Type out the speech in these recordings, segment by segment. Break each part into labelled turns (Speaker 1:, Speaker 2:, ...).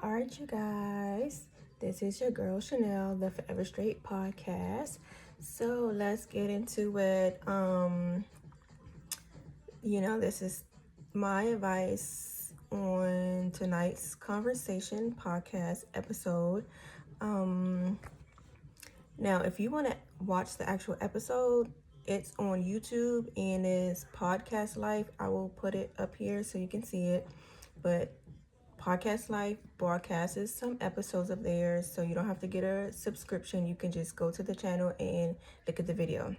Speaker 1: All right, you guys, this is your girl Chanel, the Forever Straight podcast. So let's get into it. This is my advice on tonight's conversation podcast episode. Um, Now, if you want to watch the actual episode, it's on YouTube and is Podcast Life. I will put it up here so you can see it. But Podcast Life broadcasts some episodes of theirs, so you don't have to get a subscription. You can just go to the channel and look at the video.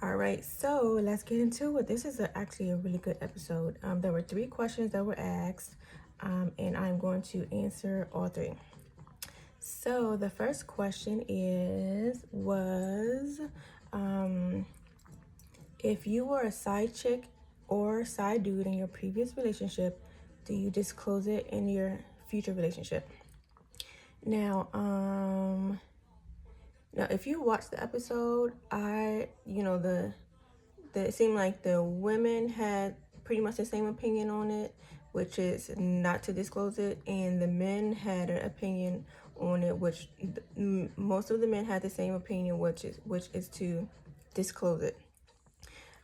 Speaker 1: All right, so let's get into it. This is actually a really good episode. There were 3 questions that were asked, and I'm going to answer all 3. So the first question was if you were a side chick or side dude in your previous relationship, do you disclose it in your future relationship? Now, if you watch the episode, it seemed like the women had pretty much the same opinion on it, which is not to disclose it, and the men had an opinion on it, which most of the men had the same opinion, which is to disclose it.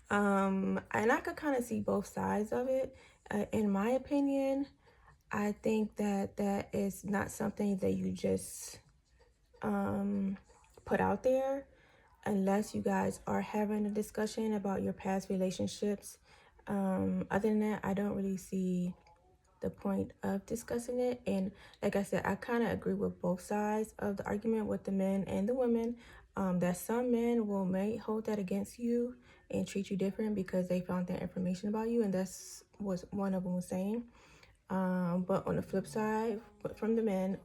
Speaker 1: And I could kind of see both sides of it. In my opinion, I think that is not something that you just put out there unless you guys are having a discussion about your past relationships. Other than that, I don't really see the point of discussing it. And like I said, I kind of agree with both sides of the argument with the men and the women, that some men may hold that against you and treat you different because they found that information about you, and that's what one of them was saying. But on the flip side, from the men,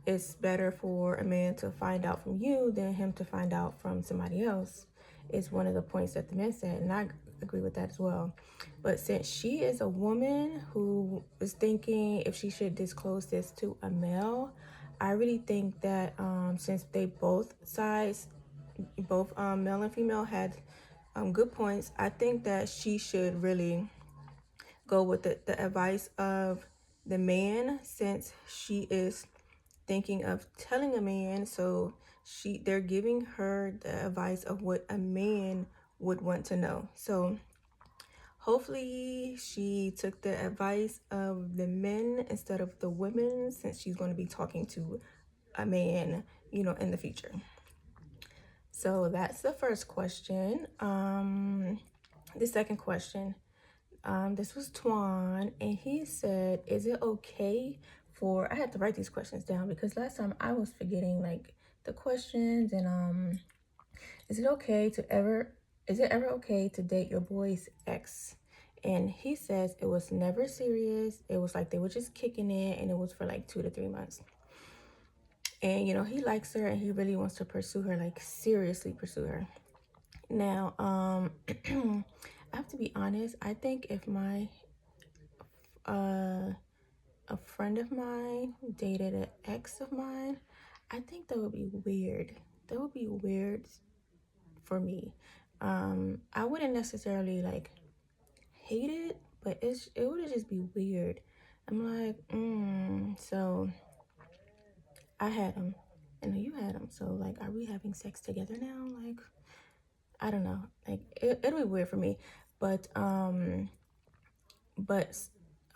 Speaker 1: it's better for a man to find out from you than him to find out from somebody else, is one of the points that the men said, and I agree with that as well. But since she is a woman who is thinking if she should disclose this to a male, I really think that since they both sides, both male and female, had good points, I think that she should really go with the advice of the man, since she is thinking of telling a man, so they're giving her the advice of what a man would want to know. So hopefully she took the advice of the men instead of the women, since she's going to be talking to a man, in the future. So that's the first question. The second question, this was Twan, and he said, is it okay I had to write these questions down because last time I was forgetting like the questions, and is it ever okay to date your boy's ex? And he says it was never serious. It was like they were just kicking it, and it was for like 2 to 3 months. And he likes her and he really wants to pursue her, like seriously pursue her. Now, I have to be honest. I think if a friend of mine dated an ex of mine, I think that would be weird. That would be weird for me. I wouldn't necessarily like hate it, but it would just be weird. I'm like, so I had him, and you had him. So like, are we having sex together now? Like, I don't know. Like, it'll be weird for me. But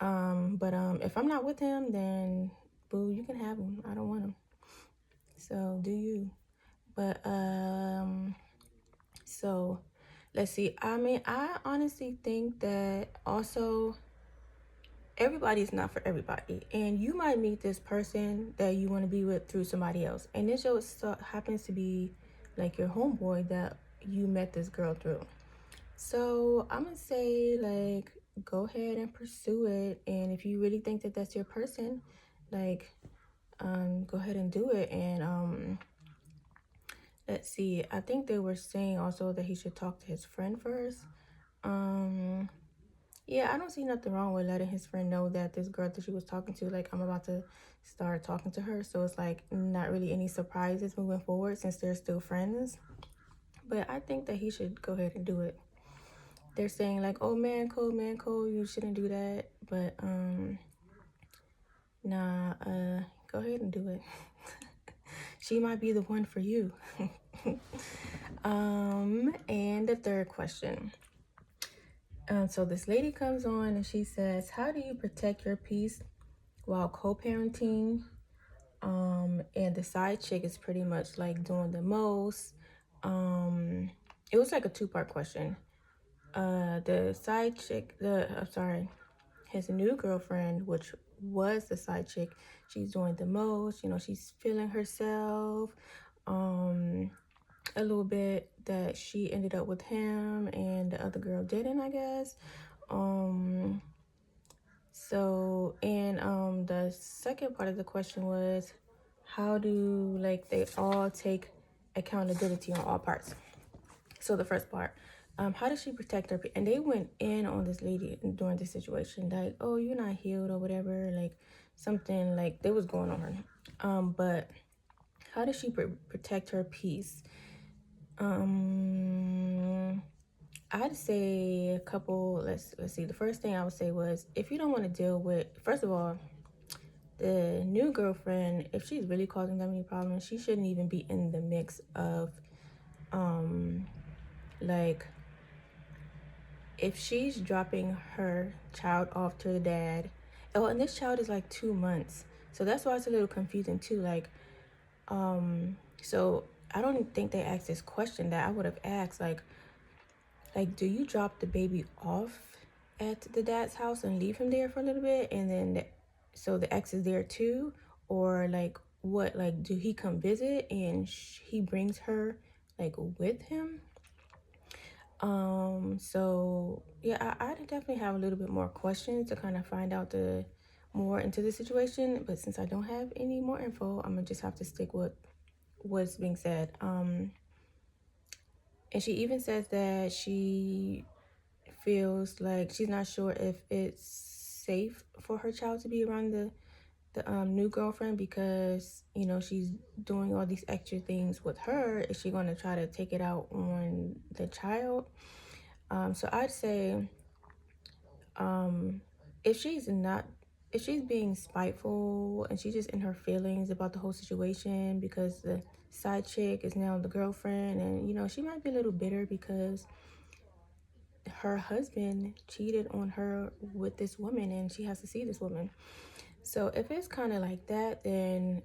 Speaker 1: if I'm not with him, then boo, you can have him. I don't want him. So do you? But so let's see. I mean, I honestly think that also everybody's not for everybody, and you might meet this person that you want to be with through somebody else, and this just happens to be like your homeboy that you met this girl through. So I'm gonna say, like, go ahead and pursue it, and if you really think that that's your person, like, go ahead and do it. And let's see, I think they were saying also that he should talk to his friend first. Yeah, I don't see nothing wrong with letting his friend know that this girl that she was talking to, like, I'm about to start talking to her, so it's like not really any surprises moving forward since they're still friends. But I think that he should go ahead and do it. They're saying like, oh, man code, you shouldn't do that. But Nah, go ahead and do it. She might be the one for you. And the third question. So this lady comes on and she says, how do you protect your peace while co-parenting? And the side chick is pretty much like doing the most. It was like a two-part question. The side chick, his new girlfriend, which was the side chick, she's doing the most. You know, she's feeling herself. A little bit that she ended up with him and the other girl didn't, I guess. And the second part of the question was, how do like they all take accountability on all parts? So the first part, how does she protect her? And they went in on this lady during this situation, like, oh, you're not healed or whatever, like something like they was going on her. But how does she protect her peace? I'd say a couple. Let's see. The first thing I would say was, if you don't want to deal with, first of all, the new girlfriend, if she's really causing them any problems, she shouldn't even be in the mix of, like, if she's dropping her child off to the dad. Oh, and this child is like 2 months, so that's why it's a little confusing too. So I don't think they asked this question that I would have asked, like, do you drop the baby off at the dad's house and leave him there for a little bit, and then so the ex is there too, or like what? Like, do he come visit and he brings her like with him? So yeah, I definitely have a little bit more questions to kind of find out the more into the situation, but since I don't have any more info, I'm gonna just have to stick with what's being said. And she even says that she feels like she's not sure if it's safe for her child to be around the new girlfriend, because you know she's doing all these extra things with her. Is she going to try to take it out on the child? So I'd say, if she's not, if she's being spiteful and she's just in her feelings about the whole situation because the side chick is now the girlfriend, and you know she might be a little bitter because her husband cheated on her with this woman and she has to see this woman. So if it's kind of like that, then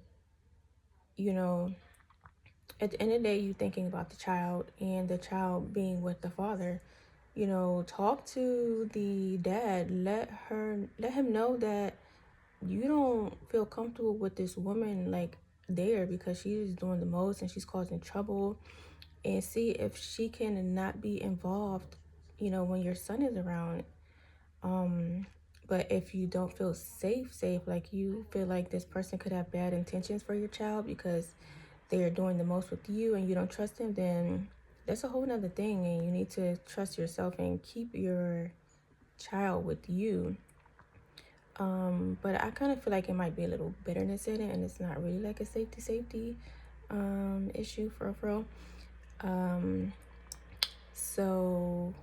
Speaker 1: you know, at the end of the day, you thinking about the child and the child being with the father. You know, talk to the dad. Let him know that you don't feel comfortable with this woman like there because she's doing the most and she's causing trouble, and see if she can not be involved, you know, when your son is around. But if you don't feel safe, like you feel like this person could have bad intentions for your child because they are doing the most with you and you don't trust them, then that's a whole nother thing, and you need to trust yourself and keep your child with you. But I kind of feel like it might be a little bitterness in it, and it's not really like a safety issue for real. So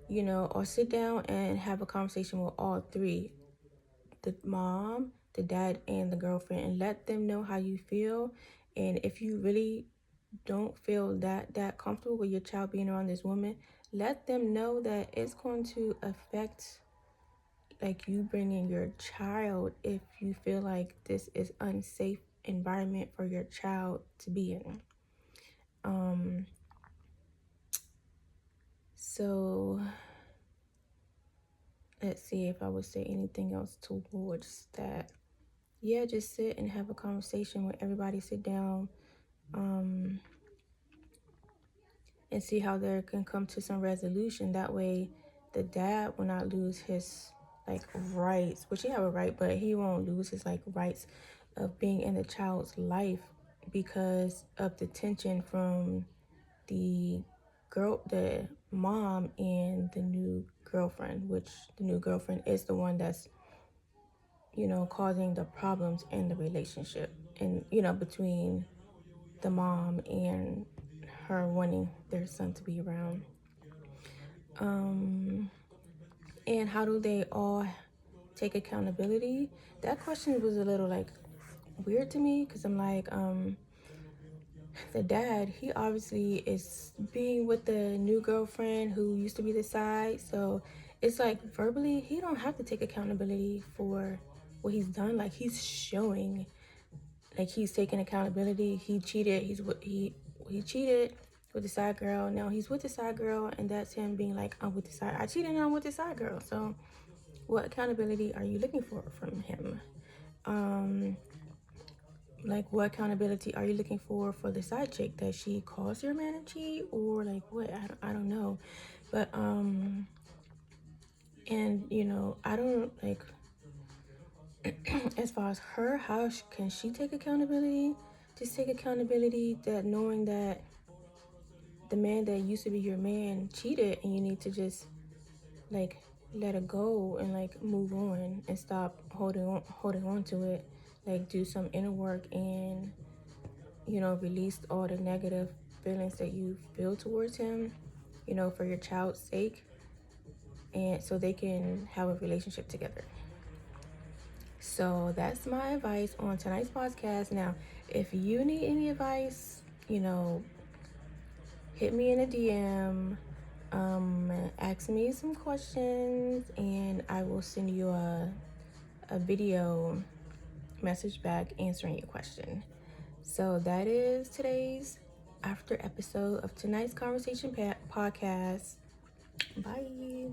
Speaker 1: you know, or sit down and have a conversation with all three, the mom, the dad, and the girlfriend, and let them know how you feel. And if you really don't feel that comfortable with your child being around this woman, let them know that it's going to affect like you bringing your child if you feel like this is unsafe environment for your child to be in. So let's see if I would say anything else towards that. Yeah, just sit and have a conversation with everybody. Sit down, and see how there can come to some resolution. That way, the dad will not lose his like rights, which he have a right, but he won't lose his like rights of being in the child's life because of the tension from the the mom and the new girlfriend, which the new girlfriend is the one that's, you know, causing the problems in the relationship, and you know, between the mom and her wanting their son to be around. And how do they all take accountability, that question was a little like weird to me, because I'm like, the dad, he obviously is being with the new girlfriend who used to be the side. So it's like verbally, he don't have to take accountability for what he's done. Like, he's showing, like, he's taking accountability. He cheated. He cheated with the side girl. Now he's with the side girl, and that's him being like, I'm with the side. I cheated and I'm with the side girl. So what accountability are you looking for from him? Like, what accountability are you looking for the side chick, that she calls your man a cheat, or like what? I don't know. But and you know, I don't like as far as her, how can she take accountability? Just take accountability that knowing that the man that used to be your man cheated, and you need to just like let it go and like move on and stop holding on to it. Like, do some inner work and, you know, release all the negative feelings that you feel towards him, you know, for your child's sake, and so they can have a relationship together. So that's my advice on tonight's podcast. Now, if you need any advice, you know, hit me in a DM, ask me some questions, and I will send you a video message back answering your question. So that is today's after episode of tonight's conversation podcast. Bye.